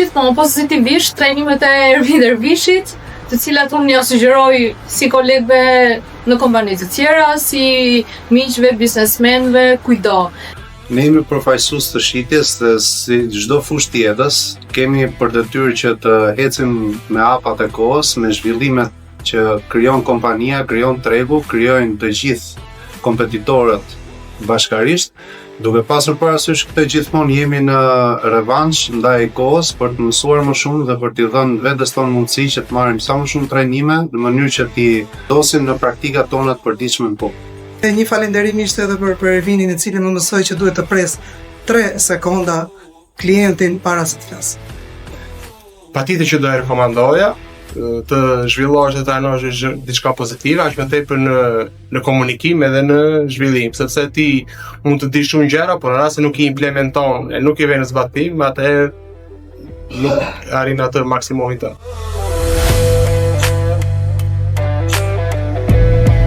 gjithmonë pozitivisht trajnimet e Ervin Dervishit, të cilat unë ja sugjeroj si kolegëve në kompani të tjera, si miqve, biznesmenve, kujdo. Ne jemi përfaqësues të shitjes dhe si çdo fushë tjetër, kemi për detyrë që të ecim me hapat e kohës, me zhvillimet që krijon kompania, krijon tregu, krijojnë të gjithë kompetitorët bashkarisht, duke pasur parasysh këtë gjithmonë jemi në revansh ndaj kohës për të mësuar më shumë dhe për t'i dhënë vetes tonë mundësi që të marrim sa më shumë trajnime në mënyrë që t'i dosim në praktikat tona të përditshme në punë. Një falënderim ishte edhe për Ervinin, i cili më mësoi që duhet të pres 3 sekonda klientin para se të flas. Patjetër që do e rekomandoja të zhvillohesh dhe të trajnohesh diçka pozitive, aq më tepër në komunikim edhe në zhvillim, sepse ti mund të dish shumë gjëra, por në rast se nuk i implementon e nuk i vjen në zbatim, atëherë nuk arrin atë maksimumin tënd.